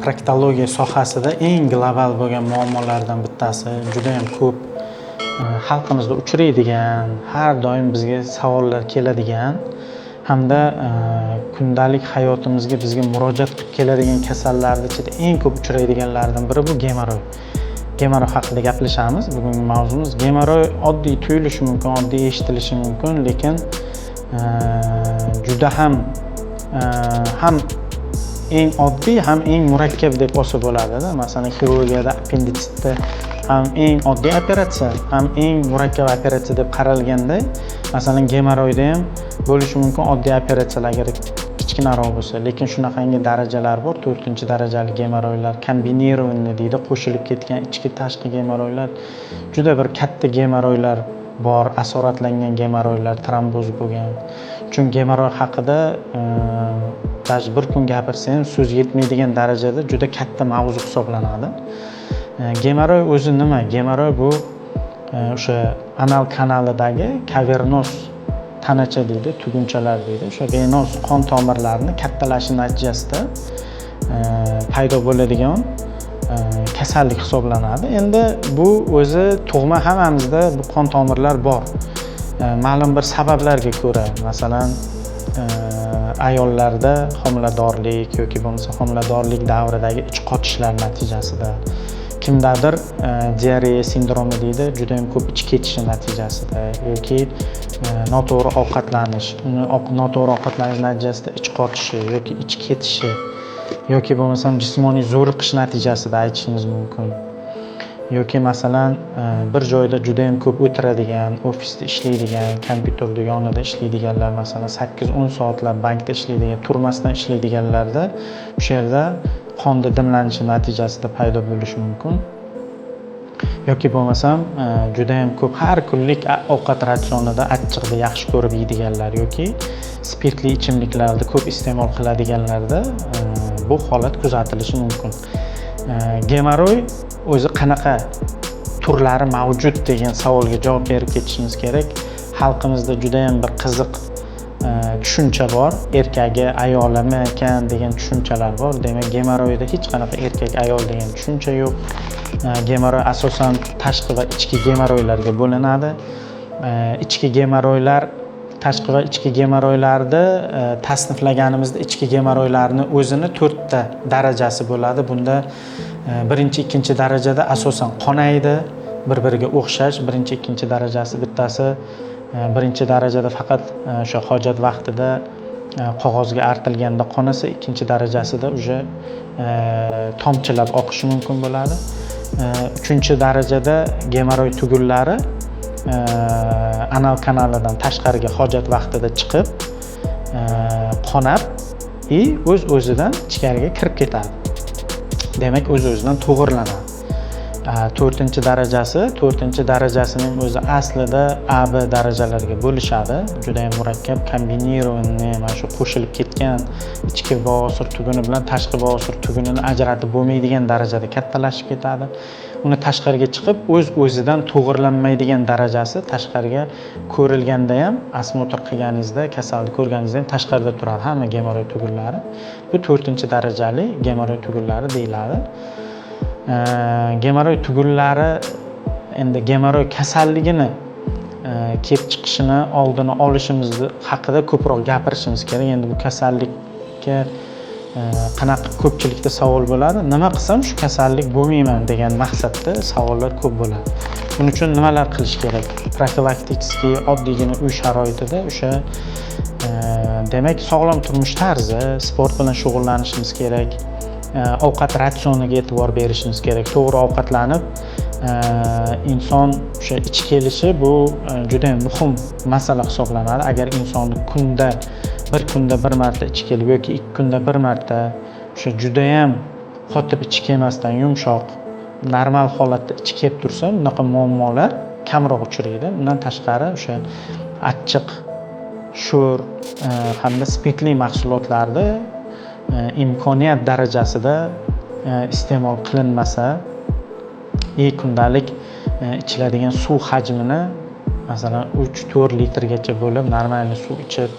proktologiya sohasida eng global bo'lgan muammolardan bittasi, juda ham ko'p xalqimizda uchraydigan, har doim bizga savollar keladigan hamda kundalik hayotimizga bizga murojaat qilib keladigan kasallarning ichida eng ko'p uchraydiganlardan biri bu gemoroy. Gemoroy haqida gaplashamiz. Bugungi mavzumiz gemoroy oddiy tuyulishi mumkin, oddiy eshitilishi mumkin, lekin juda ham eng oddiy ham eng murakkab deb olsa bo'ladi-da. Masalan, xirurgiyada appenditsitda ham eng oddiy operatsiya, ham eng murakkab operatsiya deb qaralganda, masalan, gemoroyda ham bo'lishi mumkin oddiy operatsiyalar agar kichkinaroq bo'lsa, lekin shunaqangi darajalar bor. 4-darajali gemoroylar, kombinirованный deydi, qo'shilib ketgan ichki tashqi gemoroylar, juda bir katta gemoroylar bor, asoratlangan gemoroylar, tromboz bo'lgan. Chunki gemoroy haqida bir kun gapirsam so'z yetmaydigan darajada juda katta mavzu hisoblanadi. Gemoroy o'zi nima? Gemoroy bu o'sha anal kanalidagi kavernoz tanacha deydi, tugunchalar deydi. O'sha venoz qon tomirlarini kattalashi natijasida paydo bo'ladigan kasallik hisoblanadi. Endi bu o'zi tug'ma hammamizda bu qon tomirlar bor. Ma'lum bir sabablarga ko'ra, masalan, ayollarda homiladorlik yoki bo'lmasa homiladorlik davridagi ich qotishlar natijasida, kimdadir diareya sindromi deydi, juda ham ko'p ich ketishi natijasida yoki noto'g'ri ovqatlanish, noto'g'ri ovqatlanish natijasida ich qotishi yoki ich ketishi yoki bo'lmasam jismoniy zo'riqish natijasida aytishimiz mumkin. Yoki masalan, bir joyda juda ham ko'p o'tiradigan, ofisda ishlaydigan, kompyuterda yonida ishlaydiganlar, masalan 8-10 soatlab bankda ishlaydigan, turmasdan ishlaydiganlarda o'sha yerda qonda dimlanishi natijasida paydo bo'lishi mumkin. Yoki bo'lmasam juda ham ko'p har kunlik ovqat ratsionida achchiqni yaxshi ko'rib yeydiganlar yoki spirtli ichimliklarni ko'p iste'mol qiladiganlarda bu holat kuzatilishi mumkin. Gemoroy o'zi qanaqa turlari mavjud degan savolga javob berib ketishimiz kerak. Xalqimizda juda ham bir qiziq tushuncha bor. Erkagi, ayolimi ekan degan tushunchalar bor. Demak, gemoroyda hech qanaqa erkak, ayol degan tushuncha yo'q. Gemoroy asosan tashqi va ichki gemoroylarga bo'linadi. Ichki gemoroylar, tashqi va ichki gemoroylarni tasniflaganimizda ichki gemoroylarni o'zini 4 ta darajasi bo'ladi. Bunda birinchi, ikkinchi darajada asosan qonaydi, bir-biriga o'xshash. Birinchi, ikkinchi darajasi bittasi birinchi darajada faqat o'sha hojat vaqtida qog'ozga artilganda qonasa, ikkinchi darajasida o'sha tomchilab oqishi mumkin bo'ladi. Uchinchi darajada gemoroy tugullari anal kanalidan tashqariga hojat vaqtida chiqib, qonab o'z-o'zidan ichkariga kirib ketadi. Demak, o'z-o'zidan to'g'irlanadi. 4-darajasining o'zi aslida A, B darajalarga bo'lishadi. Juda ham murakkab, kombinirованный, mana shu qo'shilib ketgan ichki bovosir tuguni bilan tashqi bovosir tugunini ajratib bo'lmaydigan darajada kattalashib ketadi. Uni tashqariga chiqib o'z-o'zidan to'g'irlanmaydigan darajasi tashqariga ko'rilganda ham, osmotr qilganingizda, kasalni ko'rganingizda ham tashqarida turadi hamma gemoroy tugullari. Bu 4-darajali gemoroy tugullari deyiladi. Gemoroy tugullari endi gemoroy kasalligini kelib chiqishini oldini olishimiz haqida ko'proq gapirishimiz kerak. Endi bu kasallikka qanaqa ko'pchilikda savol bo'ladi. Nima qilsam shu kasallik bo'lmayman degan maqsadda savollar ko'p bo'ladi. Buning uchun nimalar qilish kerak? Profilaktik oddiygina uy sharoitida o'sha demak, sog'lom turmush tarzi, sport bilan shug'ullanishimiz kerak. Ovqat ratsioniga e'tibor berishimiz kerak. To'g'ri ovqatlanib, inson o'sha ich kelishi bu juda ham muhim masala hisoblanadi. Agar insonni bir kunda bir marta ich kelib yoki 2 kunda bir marta o'sha juda ham qotib ich kelmasdan yumshoq, normal holatda ich kelib tursa, bunaqa muammolar kamroq uchraydi. Bundan tashqari o'sha achchiq, sho'r hamda spirtli mahsulotlarni imkoniyat darajasida iste'mol qilinmasa, kundalik ichiladigan suv hajmini masalan 3-4 litrgacha bo'lib, normal suv ichib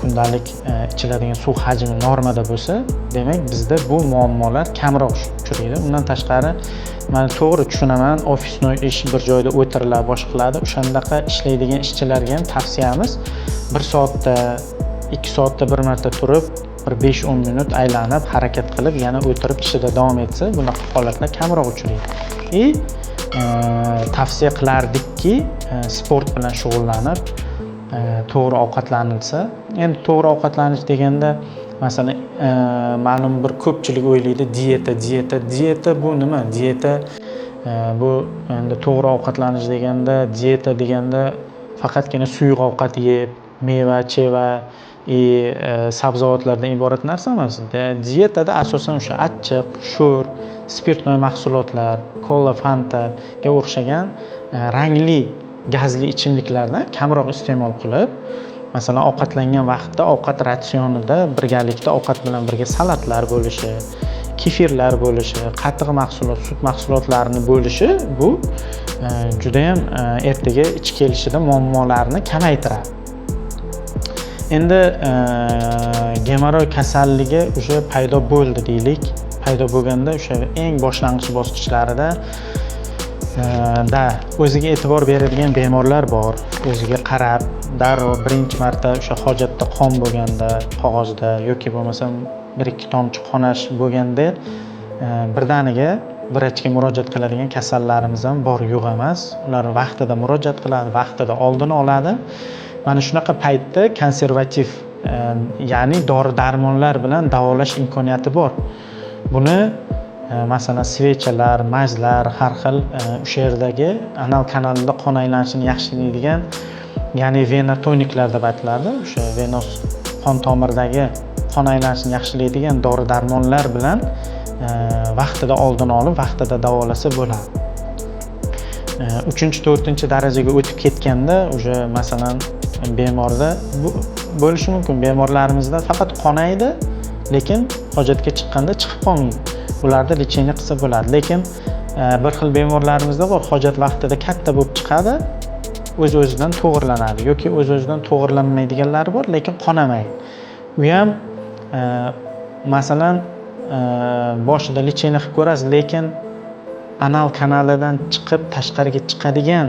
kundalik ichiladigan suv hajmi normada bo'lsa, demak bizda bu muammolar kamroq uchraydi. Undan tashqari, men to'g'ri tushunaman, ofisni ish bir joyda o'tiriladi, boshqa qiladi. O'shandaqa ishlaydigan ishchilarga ham tavsiyamiz 1 soatda, 2 soatda bir marta turib, bir 5-10 minut aylanib, harakat qilib, yana o'tirib ishida davom etsa, bunaqa holatlar kamroq uchraydi. Tavsiya qilardikki, sport bilan shug'ullanib, to'g'ri ovqatlanilsa. Endi to'g'ri ovqatlanish deganda, masalan, ma'lum bir ko'pchilik o'ylaydi, diyeta bu nima? Diyeta bu endi to'g'ri ovqatlanish deganda, diyeta deganda faqatgina suyuq ovqat yeb, meva, cheva, sabzavotlardan iborat narsa emas. Dietada asosan o'sha achchiq, sho'r, spirtnoy mahsulotlar, kola, fantaga o'xshagan rangli, gazli ichimliklarni kamroq iste'mol qilib, masalan, ovqatlangan vaqtda ovqat ratsionida birgalikda ovqat bilan birga salatlar bo'lishi, kefirlar bo'lishi, qatiq mahsulot, sut mahsulotlarini bo'lishi bu juda ham ertaga ichki kelishida muammolarni kamaytiradi. Endi gemoroy kasalligi o'sha paydo bo'ldi deylik. Paydo bo'lganda o'sha eng boshlang'ich bosqichlarida o'ziga e'tibor beradigan bemorlar bor. O'ziga qarab, darrov birinchi marta o'sha hojatda qon bo'lganda, qog'ozda yoki bo'lmasam 1-2 tomchi qonash bo'lganda birdaniga vrachga murojaat qiladigan kasallarimiz ham bor, yo'q emas. Ular vaqtida murojaat qiladi, vaqtida oldini oladi. Mana shunaqa paytda konservativ, ya'ni dori-darmonlar bilan davolash imkoniyati bor. Buni masalan svechalar, majlar, har xil o'sha yerdagi anal kanalida qon aylanishini yaxshilaydigan, ya'ni vena toniklar deb aytiladi. O'sha venos qon tomiridagi qon aylanishini yaxshilaydigan dori-darmonlar bilan vaqtida oldini olib, vaqtida davolasa bo'ladi. 3-4 darajaga o'tib ketganda o'sha masalan bemorda bo'lishi mumkin. Bemorlarimizda faqat qonaydi, lekin hojatga chiqqanda chiqib qolmaydi. Ularda lecheniya qilsa bo'ladi. Lekin bir xil bemorlarimizda bor, hojat vaqtida katta bo'lib chiqadi, o'z-o'zidan to'g'irlanadi yoki o'z-o'zidan to'g'irlanmaydiganlari bor, lekin qonamaydi. U ham masalan boshida lecheniya qilib ko'rasiz, lekin anal kanalidan chiqib tashqariga chiqadigan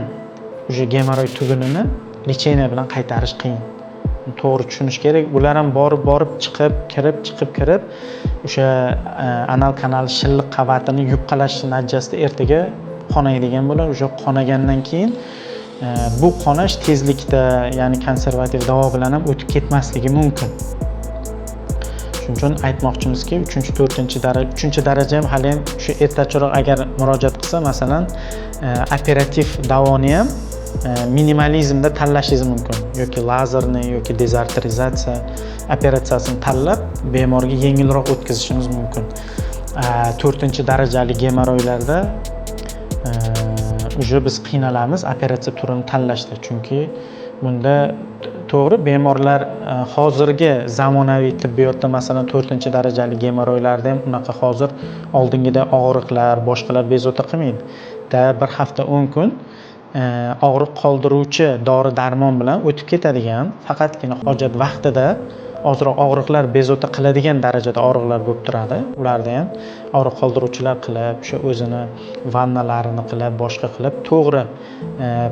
o'sha gemoroy tugunini lecheniya bilan qaytarish qiyin. To'g'ri tushunish kerak. Ular ham borib chiqib, kirib o'sha anal kanal shilliq qavatini yupqalash natijasida ertaga qonaydigan bo'ladi. O'sha qonagandan keyin bu qonash tezlikda, ya'ni konservativ davo bilan ham o'tib ketmasligi mumkin. Shuning uchun aytmoqchimizki, 3-4 daraja ham hali ham shu ertachiroq agar murojaat qilsa, masalan, operativ davoni ham minimalizmda tanlashingiz mumkin yoki lazerni yoki dezarterizatsiya operatsiyasini tanlab bemorga yengilroq o'tkazishingiz mumkin. 4-darajali gemoroylarda biz qiynalamiz operatsiya turini tanlashda, chunki bunda to'g'ri bemorlar hozirgi zamonaviy tibbiyotda masalan 4-darajali gemoroylarda ham unaqa hozir oldingida og'riqlar, boshqalar bezovta qilmaydi. Bir hafta 10 kun og'riq qoldiruvchi dori-darmon bilan o'tib ketadigan, faqatgina hojat vaqtida ozroq og'riqlar bezovta qiladigan darajada og'riqlar bo'lib turadi. Ularda ham og'riq qoldiruvchilar qilib, o'sha o'zini vannalarini qilib, boshqa qilib, to'g'ri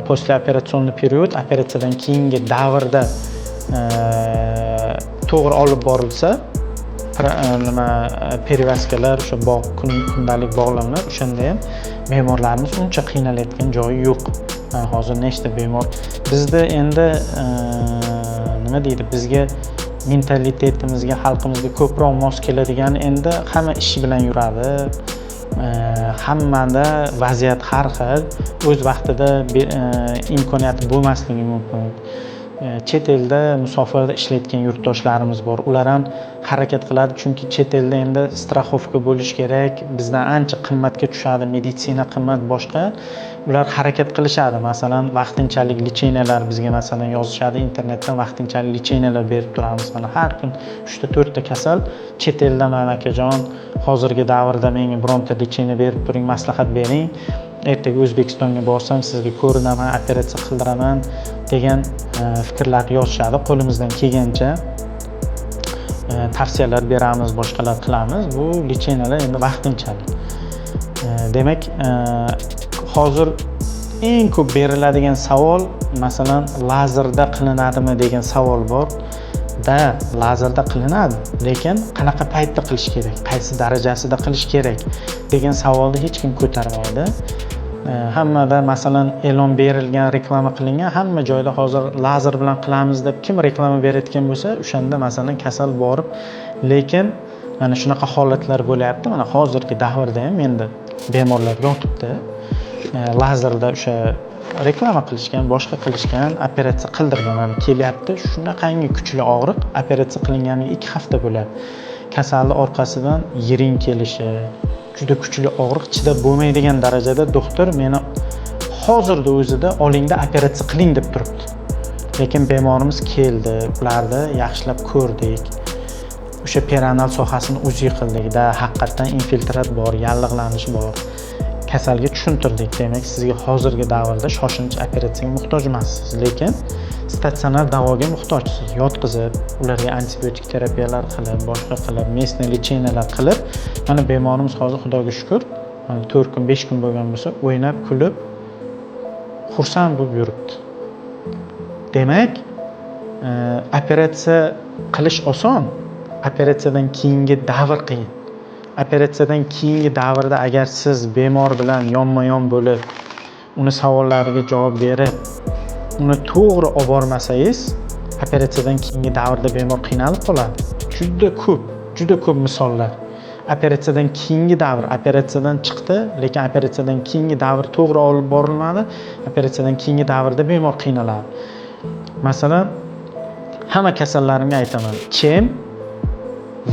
postoperatsion period, operatsiyadan keyingi davrda to'g'ri olib borilsa, perivaskalar, o'sha kundalik bog'lamlar, o'shanda ham bemorlarimiz uncha qiynalayotgan joyi yo'q. Hozir nechta bemor bizda endi nima deydi, bizga mentalitetimizga, xalqimizga ko'proq mos keladigan, endi hamma ish bilan yuradi. Hammada vaziyat har xil, o'z vaqtida imkoniyati bo'lmasligi mumkin. Chet elda musofirda ishlayotgan yurtdoshlarimiz bor. Ular ham harakat qiladi, chunki chet elda endi strafovka bo'lish kerak, bizdan ancha qimmatga tushadi, meditsina qimmat boshqa. Ular harakat qilishadi. Masalan, vaqtinchalik lecheniyalar bizga masalan yozishadi, internetdan vaqtinchalik lecheniyalar berib turamiz. Mana har kun 3-4 ta kasal chet eldan akajon, hozirgi davrda menga bironta lecheniya berib turing, maslahat bering. Ertaga O'zbekistonga borsam sizga ko'rinaman, operatsiya qildiraman degan fikrlar yozishadi. Qo'limizdan kelgancha tavsiyalar beramiz, boshqalar qilamiz. Bu lichenalar endi vaqtinchalik. Demak, hozir eng ko'p beriladigan savol, masalan, lazerda qilinadimi degan savol bor. Lazerda qilinadi, lekin qanaqa paytda qilish kerak, qaysi darajasida qilish kerak degan savolni hech kim ko'tarmaydi. Hammada masalan e'lon berilgan, reklama qilingan, hamma joyda hozir lazer bilan qilamiz deb kim reklama berayotgan bo'lsa, o'shanda masalan kasal borib, lekin mana shunaqa holatlar bo'lyapti. Mana hozirgi davrda ham endi bemorlar yotibdi. Lazerda o'sha reklama qilishgan, boshqa qilishgan, operatsiya qildirgan kelyapti. Shunaqangi kuchli og'riq, operatsiya qilinganiga 2 hafta bo'lyapti. Kasalni orqasidan yiring kelishi, juda kuchli og'riq, chidab bo'lmaydigan darajada doktor meni hozirda o'zida olingda operatsiya qiling deb turibdi. Lekin bemorimiz keldi, ularni yaxshilab ko'rdik. O'sha peronal sohasini uzi qildik-da, haqiqatan infiltrat bor, yallig'lanish bor. Kasalga tushuntirdik. Demak, sizga hozirgi davrda shoshilinch operatsiyaga muhtoj emassiz, lekin statsionar davoga muhtojsiz. Yotqizib, ularga antibiotik terapiyalar qilib, boshqa qilib, местный lichenalar qilib, mana bemorimiz hozir Xudoga shukr, mana 4 kun, 5 kun bo'lgan bo'lsa, o'ynab, kulib, xursand bo'lib yuribdi. Demak, operatsiya qilish oson, operatsiyadan keyingi davr qiyin. Operatsiyadan keyingi davrda agar siz bemor bilan yonma-yon bo'lib, uni savollariga javob berib, uni to'g'ri olib bormasangiz, operatsiyadan keyingi davrda bemor qiynalib qoladi. Juda ko'p misollar. Operatsiyadan keyingi davr, operatsiyadan chiqdi, lekin operatsiyadan keyingi davr to'g'ri olib borilmadi. Operatsiyadan keyingi davrda bemor qiynaladi. Masalan, hamma kasallarimga aytaman,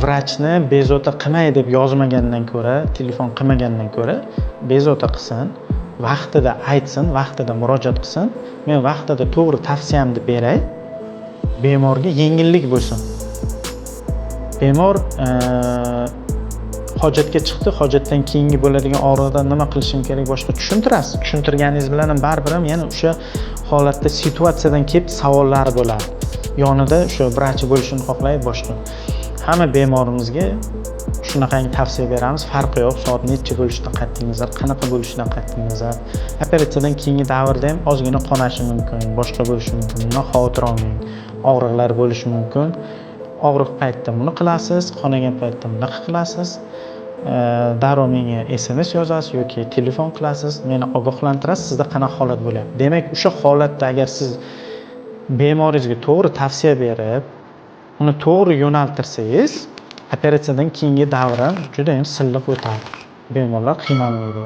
vrachni bezovta qilmay deb yozmagandan ko'ra, telefon qilmagandan ko'ra, bezovta qilsin, vaqtida aytsin, vaqtida murojaat qilsin, men vaqtida to'g'ri tavsiyamni beray, bemorga yengillik bo'lsin. Bemor hojatga chiqdi, hojatdan keyingi bo'ladigan og'riqdan nima qilishim kerak, boshqa tushuntirasiz. Tushuntirganingiz bilan ham baribir ham yana o'sha holatda situatsiyadan kelib savollar bo'ladi. Yonida o'sha vrach bo'lishini xohlaydi, boshqa. Hamma bemorimizga shunaqangi tavsiya beramiz. Farqi yo'q, soat necha bo'lishidan qat'iy nazar, qanaqa bo'lishidan qat'iy nazar. Operatsiyadan keyingi davrda ham ozgina qonashi mumkin, boshqa bo'lishi mumkin. Buni xavotir olmang. Og'riqlar bo'lishi mumkin. Og'riq paytida buni qilasiz, qonagan paytda bunaqa qilasiz. Darrov menga SMS yozasiz yoki telefon qilasiz, meni ogohlantirasiz, sizda qanaqa holat bo'lyapti. Demak, o'sha holatda agar siz bemoringizga to'g'ri tavsiya berib, uni to'g'ri yo'naltirsangiz, operatsiyadan keyingi davr juda ham silliq o'tadi. Bemorlar qiynalmaydi.